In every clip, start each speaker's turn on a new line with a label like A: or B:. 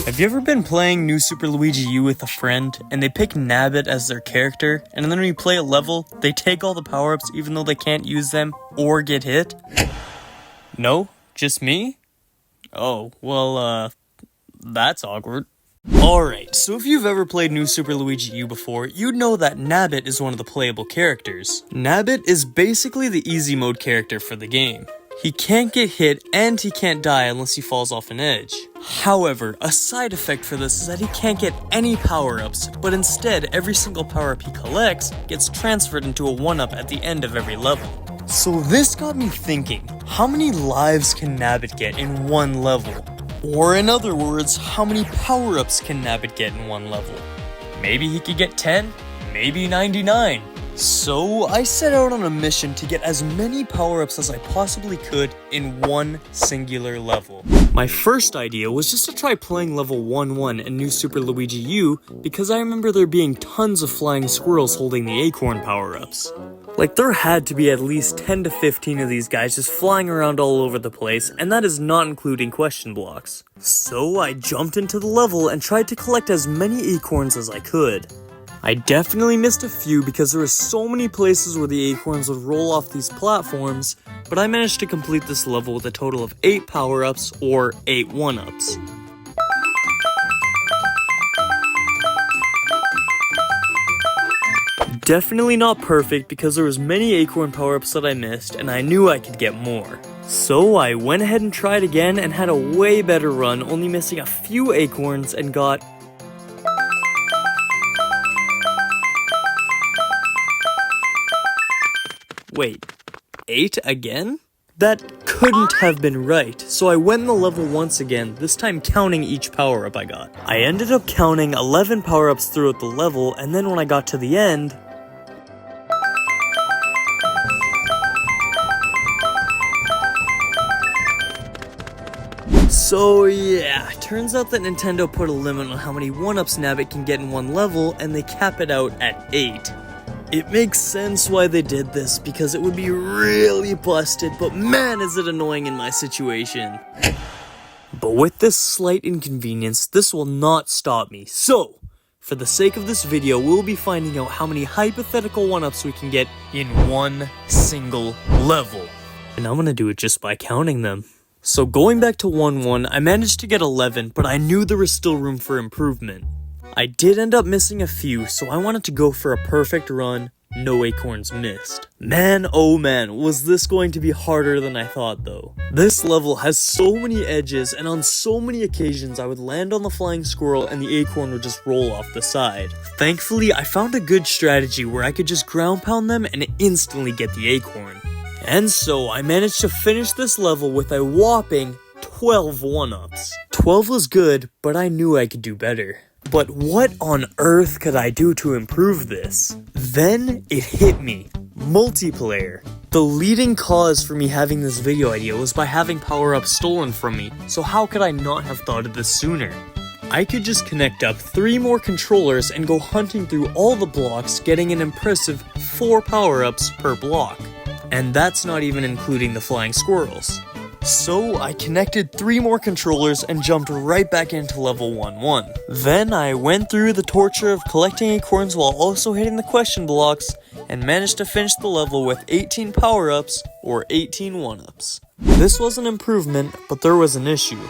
A: Have you ever been playing New Super Luigi U with a friend, and they pick Nabbit as their character, and then when you play a level, they take all the power-ups even though they can't use them or get hit? No? Just me? Oh, well, that's awkward. Alright, so if you've ever played New Super Luigi U before, you'd know that Nabbit is one of the playable characters. Nabbit is basically the easy mode character for the game. He can't get hit and he can't die unless he falls off an edge. However, a side effect for this is that he can't get any power-ups, but instead every single power-up he collects gets transferred into a 1-up at the end of every level. So this got me thinking, how many lives can Nabbit get in one level? Or in other words, how many power-ups can Nabbit get in one level? Maybe he could get 10, maybe 99. So I set out on a mission to get as many power-ups as I possibly could in one singular level. My first idea was just to try playing level 1-1 in New Super Luigi U because I remember there being tons of flying squirrels holding the acorn power-ups. Like, there had to be at least 10 to 15 of these guys just flying around all over the place, and that is not including question blocks. So I jumped into the level and tried to collect as many acorns as I could. I definitely missed a few because there were so many places where the acorns would roll off these platforms, but I managed to complete this level with a total of 8 power-ups or 8 1-ups. Definitely not perfect because there was many acorn power-ups that I missed and I knew I could get more. So I went ahead and tried again and had a way better run, only missing a few acorns, and got wait, 8 again? That couldn't have been right, so I went in the level once again, this time counting each power-up I got. I ended up counting 11 power-ups throughout the level, and then when I got to the end, so yeah, turns out that Nintendo put a limit on how many 1-ups Nabbit can get in one level, and they cap it out at 8. It makes sense why they did this, because it would be really busted, but man is it annoying in my situation. But with this slight inconvenience, this will not stop me. So, for the sake of this video, we'll be finding out how many hypothetical 1-ups we can get in one single level. And I'm gonna do it just by counting them. So going back to 1-1, I managed to get 11, but I knew there was still room for improvement. I did end up missing a few, so I wanted to go for a perfect run, no acorns missed. Man, oh man, was this going to be harder than I thought though. This level has so many edges, and on so many occasions I would land on the flying squirrel and the acorn would just roll off the side. Thankfully, I found a good strategy where I could just ground pound them and instantly get the acorn. And so I managed to finish this level with a whopping 12 1-ups. 12 was good, but I knew I could do better. But what on earth could I do to improve this? Then it hit me. Multiplayer. The leading cause for me having this video idea was by having power-ups stolen from me, so how could I not have thought of this sooner? I could just connect up 3 more controllers and go hunting through all the blocks, getting an impressive 4 power-ups per block. And that's not even including the flying squirrels. So I connected 3 more controllers and jumped right back into level 1-1. Then I went through the torture of collecting acorns while also hitting the question blocks, and managed to finish the level with 18 power-ups or 18 1-ups. This was an improvement, but there was an issue.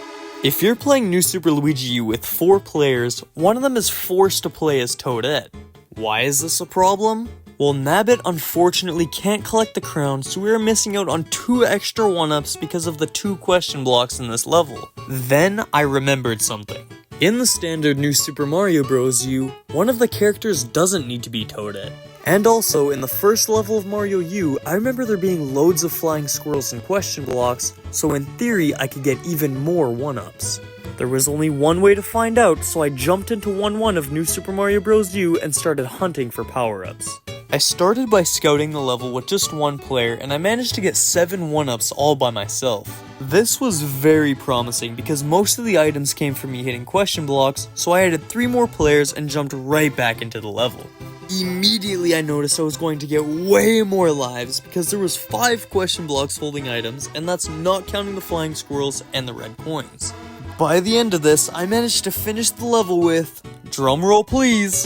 A: If you're playing New Super Luigi U with 4 players, one of them is forced to play as Toadette. Why is this a problem? Well, Nabbit unfortunately can't collect the crown, so we are missing out on 2 extra 1-ups because of the 2 question blocks in this level. Then I remembered something. In the standard New Super Mario Bros. U, one of the characters doesn't need to be Toadette. And also, in the first level of Mario U, I remember there being loads of flying squirrels and question blocks, so in theory I could get even more 1-ups. There was only one way to find out, so I jumped into 1-1 of New Super Mario Bros. U and started hunting for power-ups. I started by scouting the level with just 1 player, and I managed to get 7 1-ups all by myself. This was very promising because most of the items came from me hitting question blocks, so I added 3 more players and jumped right back into the level. Immediately I noticed I was going to get way more lives because there was 5 question blocks holding items, and that's not counting the flying squirrels and the red coins. By the end of this, I managed to finish the level with, drumroll please,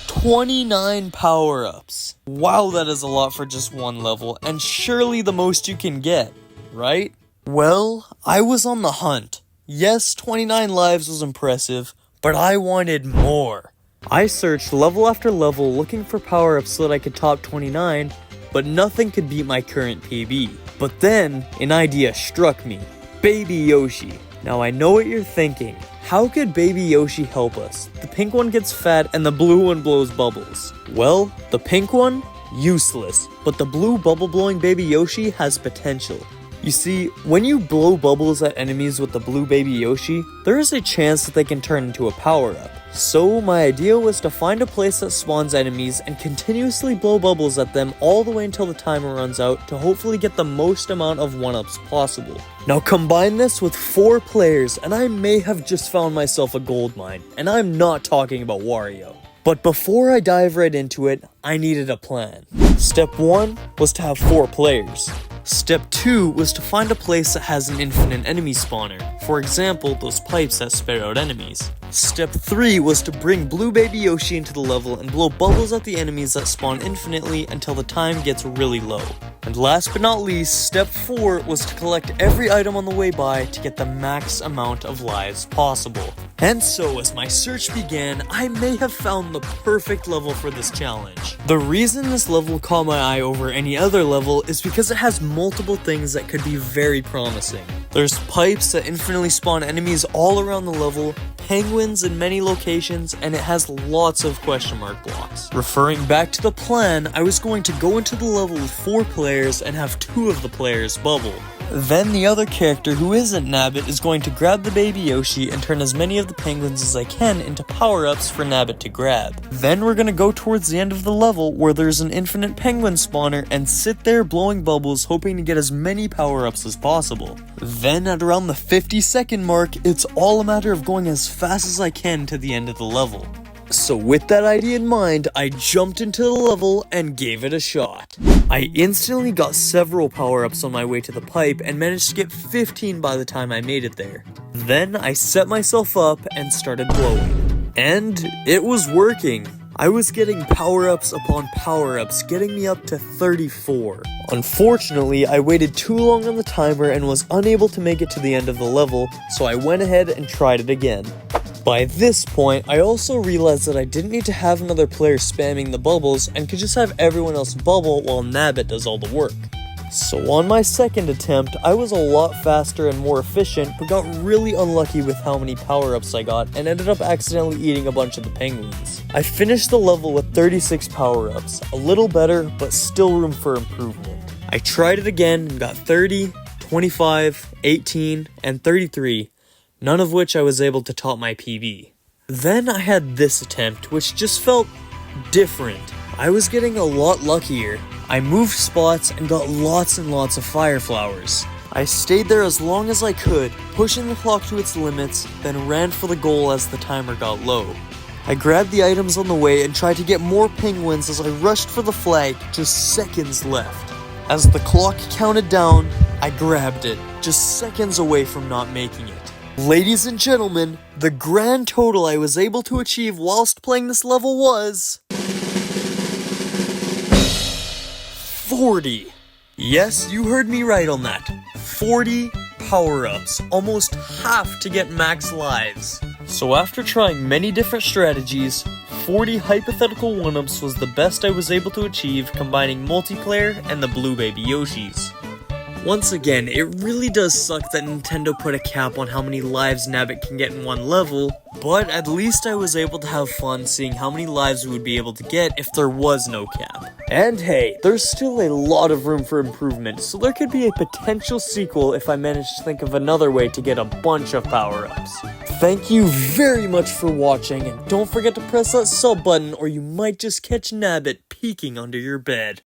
A: 29 power-ups. Wow, that is a lot for just one level, and surely the most you can get, right? Well, I was on the hunt. Yes, 29 lives was impressive, but I wanted more. I searched level after level looking for power-ups so that I could top 29, but nothing could beat my current PB. But then, an idea struck me. Baby Yoshi. Now I know what you're thinking. How could Baby Yoshi help us? The pink one gets fat and the blue one blows bubbles. Well, the pink one? Useless. But the blue bubble-blowing Baby Yoshi has potential. You see, when you blow bubbles at enemies with the blue Baby Yoshi, there is a chance that they can turn into a power-up. So my idea was to find a place that spawns enemies and continuously blow bubbles at them all the way until the timer runs out to hopefully get the most amount of 1-ups possible. Now combine this with 4 players and I may have just found myself a gold mine, and I'm not talking about Wario. But before I dive right into it, I needed a plan. Step 1 was to have 4 players. Step 2 was to find a place that has an infinite enemy spawner, for example, those pipes that spit out enemies. Step 3 was to bring Blue Baby Yoshi into the level and blow bubbles at the enemies that spawn infinitely until the time gets really low. And last but not least, step 4 was to collect every item on the way by to get the max amount of lives possible. And so as my search began, I may have found the perfect level for this challenge. The reason this level caught my eye over any other level is because it has multiple things that could be very promising. There's pipes that infinitely spawn enemies all around the level, penguins in many locations, and it has lots of question mark blocks. Referring back to the plan, I was going to go into the level with 4 players and have 2 of the players bubble. Then the other character who isn't Nabbit is going to grab the Baby Yoshi and turn as many of the penguins as I can into power-ups for Nabbit to grab. Then we're gonna go towards the end of the level where there's an infinite penguin spawner and sit there blowing bubbles hoping to get as many power-ups as possible. Then at around the 50-second mark, it's all a matter of going as fast as I can to the end of the level. So with that idea in mind, I jumped into the level and gave it a shot. I instantly got several power-ups on my way to the pipe and managed to get 15 by the time I made it there. Then I set myself up and started blowing. And it was working. I was getting power-ups upon power-ups, getting me up to 34. Unfortunately, I waited too long on the timer and was unable to make it to the end of the level, so I went ahead and tried it again. By this point, I also realized that I didn't need to have another player spamming the bubbles and could just have everyone else bubble while Nabbit does all the work. So on my second attempt, I was a lot faster and more efficient, but got really unlucky with how many power-ups I got and ended up accidentally eating a bunch of the penguins. I finished the level with 36 power-ups, a little better, but still room for improvement. I tried it again and got 30, 25, 18, and 33. None of which I was able to top my PB. Then I had this attempt, which just felt different. I was getting a lot luckier. I moved spots and got lots and lots of fire flowers. I stayed there as long as I could, pushing the clock to its limits, then ran for the goal as the timer got low. I grabbed the items on the way and tried to get more penguins as I rushed for the flag, just seconds left. As the clock counted down, I grabbed it, just seconds away from not making it. Ladies and gentlemen, the grand total I was able to achieve whilst playing this level was 40. Yes, you heard me right on that. 40 power-ups, almost half to get max lives. So after trying many different strategies, 40 hypothetical 1-ups was the best I was able to achieve combining multiplayer and the Blue Baby Yoshis. Once again, it really does suck that Nintendo put a cap on how many lives Nabbit can get in one level, but at least I was able to have fun seeing how many lives we would be able to get if there was no cap. And hey, there's still a lot of room for improvement, so there could be a potential sequel if I manage to think of another way to get a bunch of power-ups. Thank you very much for watching, and don't forget to press that sub button or you might just catch Nabbit peeking under your bed.